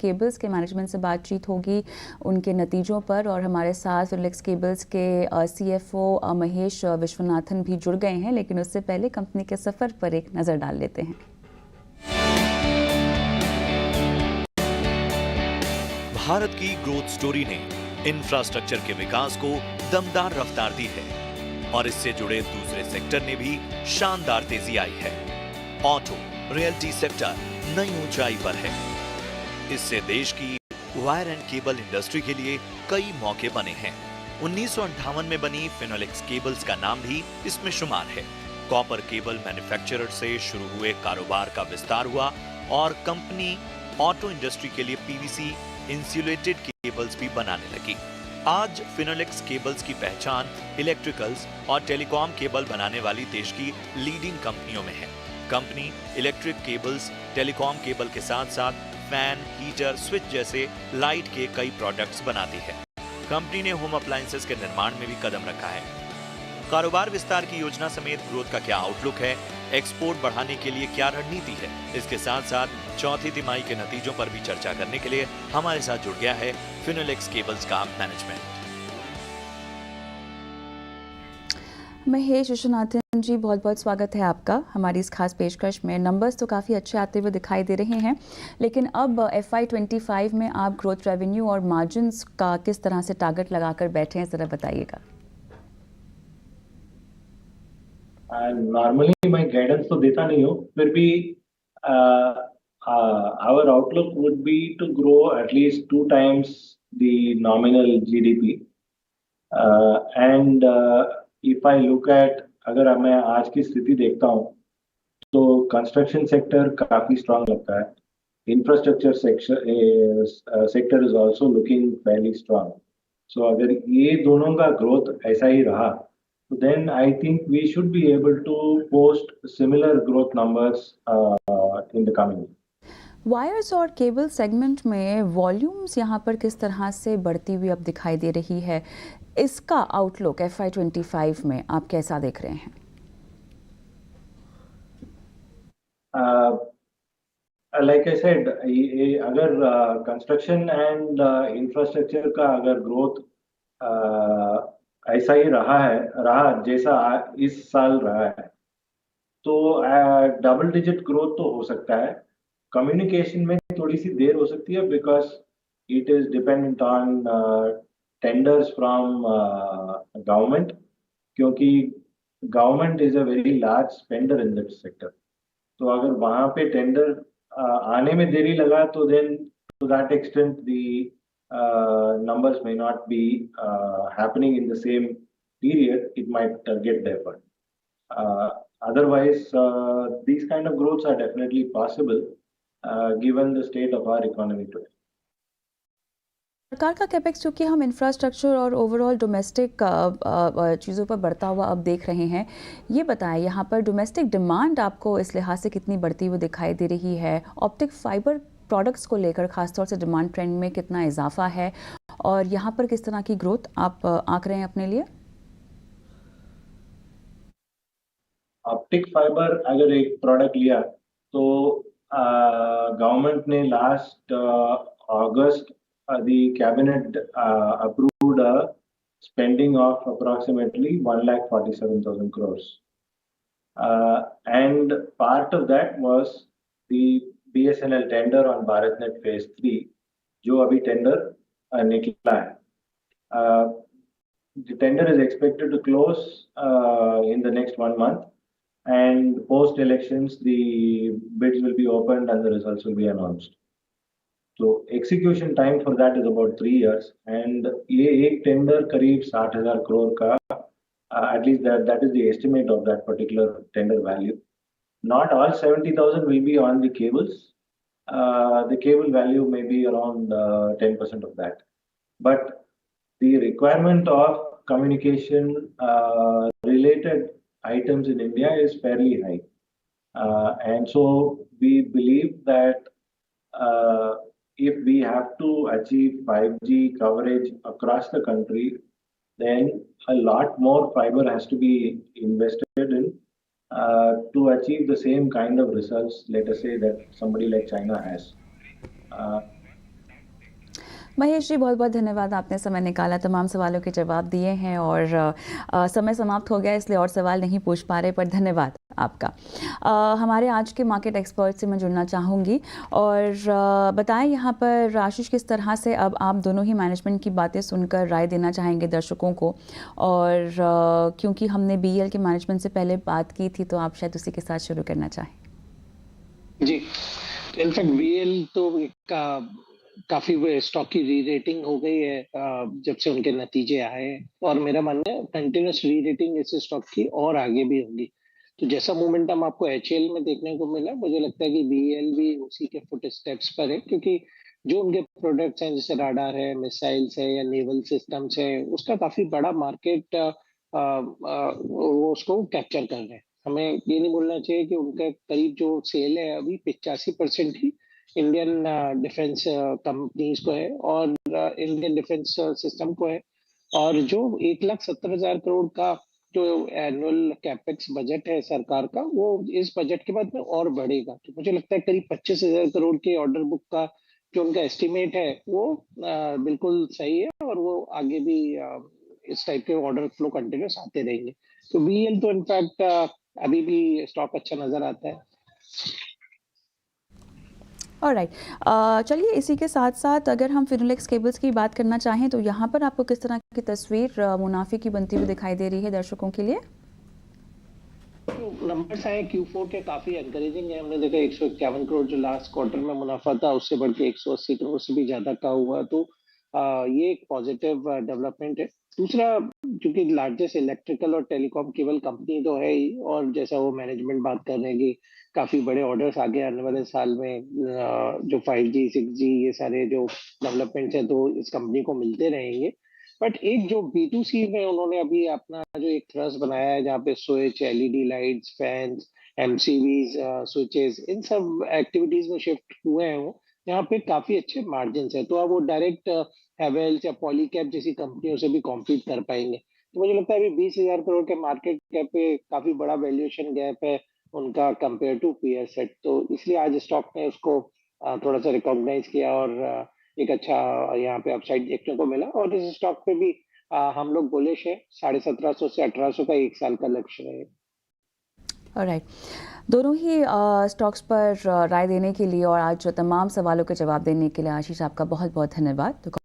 Cables के management से बातचीत होगी उनके नतीजों पर, और हमारे साथ फिनोलेक्स केबल्स के CFO महेश विश्वनाथन भी जुड़ गए हैं। लेकिन उससे पहले कंपनी के सफ़र पर एक नज़र डाल लेते हैं। भारत की ग्रोथ स्टोरी ने इंफ्रास्ट्रक्चर के विकास को दमदार रफ्तार दी है और इससे जुड़े दूसरे सेक्टर ने भी शानदार तेजी आई है। ऑटो, रियल्टी सेक्टर नई ऊंचाई पर है। इससे देश की वायर एंड केबल इंडस्ट्री के लिए कई मौके बने हैं। 1958 में बनी फिनोलेक्स केबल्स का नाम भी इसमें शुमार है। कॉपर केबल मैन्युफैक्चरर से शुरू हुए कारोबार का विस्तार हुआ और कंपनी ऑटो इंडस्ट्री के लिए PVC इंसुलेटेड केबल्स भी बनाने लगी। आज फिनोलेक्स केबल्स की पहचान इलेक्ट्रिकल्स और टेलीकॉम केबल बनाने वाली देश की लीडिंग कंपनियों में है। Company electric cables, telecom cable के साथ साथ फैन, हीटर, स्विच जैसे लाइट के कई प्रोडक्ट्स बनाती है। कंपनी ने होम अप्लायंसेस के निर्माण में भी कदम रखा है। कारोबार विस्तार की योजना समेत ग्रोथ का क्या आउटलुक है, एक्सपोर्ट बढ़ाने के लिए क्या रणनीति है, इसके साथ साथ चौथी तिमाही के नतीजों पर भी चर्चा करने के लिए हमारे साथ जुड़ गया है फिनोलेक्स केबल्स का मैनेजमेंट। महेश विश्वनाथन जी, बहुत बहुत स्वागत है आपका हमारी इस खास पेशकश में। नंबर्स तो काफ़ी अच्छे आते हुए दिखाई दे रहे हैं, लेकिन अब FY25 में आप ग्रोथ, रेवेन्यू और मार्जिन्स का किस तरह से टारगेट लगाकर बैठे हैं, ज़रा बताइएगा। नॉर्मली मैं गाइडेंस तो देता नहीं हूँ, फिर भी our outlook would be to grow at least 2 times the nominal GDP. And if I look at, अगर मैं आज की स्थिति देखता हूँ तो कंस्ट्रक्शन सेक्टर काफी स्ट्रांग लगता है। Infrastructure sector is also looking fairly strong. So अगर ये दोनों का ग्रोथ ऐसा ही रहा तो then I think we should be able to post similar growth numbers in the coming year. Wires और केबल सेगमेंट में वॉल्यूम्स यहाँ पर किस तरह से बढ़ती हुई अब दिखाई दे रही है, इसका आउटलुक FY25 में आप कैसा देख रहे हैं? Like I said, अगर कंस्ट्रक्शन एंड इंफ्रास्ट्रक्चर का अगर ग्रोथ ऐसा ही रहा जैसा इस साल रहा है, तो डबल डिजिट ग्रोथ तो हो सकता है। कम्युनिकेशन में थोड़ी सी देर हो सकती है because it is dependent on tenders from government, क्योंकि government is a very large spender in that sector. तो अगर वहां पे टेंडर आने में देरी लगा तो then to that extent the numbers may not be happening in the same period. It might get deferred. Otherwise, these kind of growths are definitely possible given the state of our economy today. सरकार का capex, चूँकि हम infrastructure और overall domestic चीज़ों पर बढ़ता हुआ अब देख रहे हैं, ये बताएं यहाँ पर डोमेस्टिक डिमांड आपको इस लिहाज से कितनी बढ़ती हुई दिखाई दे रही है? ऑप्टिक फाइबर प्रोडक्ट्स को लेकर खासतौर से डिमांड ट्रेंड में कितना इजाफा है और यहाँ पर किस तरह की ग्रोथ आप आंक रहे हैं अपने लिए? ऑप्टिक फाइबर अगर एक प्रोडक्ट लिया तो गवर्नमेंट ने last August the cabinet approved a spending of approximately 1,47,000 crores. And part of that was the BSNL tender on BharatNet Phase 3, जो अभी टेंडर निकला है। The tender is expected to close in the next 1 month, and post elections the bids will be opened and the results will be announced. तो execution time for that is about 3 years, and ये एक tender करीब 60,000 करोड़ का, at least that is the estimate of that particular tender value. Not all 70,000 will be on the cables. The cable value may be around 10% of that, but the requirement of communication related items in India is fairly high, and so we believe that if we have to achieve 5G coverage across the country, then a lot more fiber has to be invested in to achieve the same kind of results, let us say, that somebody like China has. Mahesh ji, बहुत बहुत धन्यवाद, आपने समय निकाला, तमाम सवालों के जवाब दिए हैं और समय समाप्त हो गया इसलिए और सवाल नहीं पूछ पा रहे, पर धन्यवाद आपका। हमारे आज के मार्केट एक्सपर्ट से मैं जुड़ना चाहूँगी और बताएं यहाँ पर आशीष, किस तरह से अब आप दोनों ही मैनेजमेंट की बातें सुनकर राय देना चाहेंगे दर्शकों को, और क्योंकि हमने BEL के मैनेजमेंट से पहले बात की थी तो आप शायद उसी के साथ शुरू करना चाहें। जी, इनफैक्ट बीएल तो काफी स्टॉक की री रेटिंग हो गई है जब से उनके नतीजे आए हैं, और मेरा मानना है कंटिन्यूस री रेटिंग इस स्टॉक की और आगे भी होगी। तो जैसा मोमेंटम आपको एचएल में देखने को मिला, मुझे लगता है कि बीएल भी उसी के फुट स्टेप्स पर है, क्योंकि जो उनके प्रोडक्ट्स हैं जैसे राडार है, मिसाइल्स है या नेवल सिस्टम्स है, उसका काफी बड़ा मार्केट वो उसको कैप्चर कर रहे हैं। हमें ये नहीं भूलना चाहिए कि उनका करीब जो सेल है अभी 85% ही इंडियन डिफेंस कंपनीज को है और इंडियन डिफेंस सिस्टम को है, और जो 1,70,000 करोड़ का जो एनुअल कैपेक्स बजट है सरकार का, वो इस बजट के बाद में और बढ़ेगा। तो मुझे लगता है करीब 25,000 करोड़ के ऑर्डर बुक का जो उनका एस्टिमेट है वो बिल्कुल सही है, और वो आगे भी इस टाइप के ऑर्डर फ्लो कंटिन्यूस आते रहेंगे। तो बीएल तो इनफैक्ट अभी भी स्टॉक अच्छा नजर आता है। ऑलराइट, चलिए इसी के साथ साथ अगर हम फिनोलेक्स केबल्स की बात करना चाहें तो यहाँ पर आपको किस तरह की तस्वीर मुनाफे की बनती हुई दिखाई दे रही है दर्शकों के लिए? जो नंबर्स आए Q4 के काफी एनकरेजिंग है। हमने देखा 151 करोड़ जो लास्ट क्वार्टर में मुनाफा था, उससे बढ़ के 180 करोड़ से भी ज्यादा का हुआ। तो ये एक पॉजिटिव डेवलपमेंट है। दूसरा, क्योंकि लार्जेस्ट इलेक्ट्रिकल और टेलीकॉम केबल कंपनी तो है ही, और जैसा वो मैनेजमेंट बात कर रहे हैं कि काफी बड़े ऑर्डर्स आगे आने वाले साल में जो 5G 6G ये सारे जो डेवलपमेंट्स हैं तो इस कंपनी को मिलते रहेंगे। बट एक जो B2C में उन्होंने अभी अपना जो एक थ्रस्ट बनाया है, जहाँ पे switch, LED lights, fans, MCBs, switches, इन सब एक्टिविटीज में शिफ्ट हुए हैं वो, यहाँ पे काफी अच्छे मार्जिन है। तो अब वो डायरेक्ट हैवेल्स या पॉलीकैब जैसी कंपनियों से भी कॉम्पीट कर पाएंगे। तो मुझे लगता है अभी 20,000 करोड़ के मार्केट कैप पे काफी बड़ा वैल्यूएशन गैप है उनका कंपेयर टू पीयर सेट। तो इसलिए आज स्टॉक ने उसको थोड़ा सा रिकॉग्नाइज किया और एक अच्छा यहाँ पे अपसाइड देखने को मिला, और इस स्टॉक पे भी हम लोग बुलिश है। 1750 से 1800 का एक साल का लक्ष्य है। ऑलराइट, दोनों ही स्टॉक्स पर राय देने के लिए और आज जो तमाम सवालों के जवाब देने के लिए आशीष, आपका बहुत बहुत धन्यवाद। तो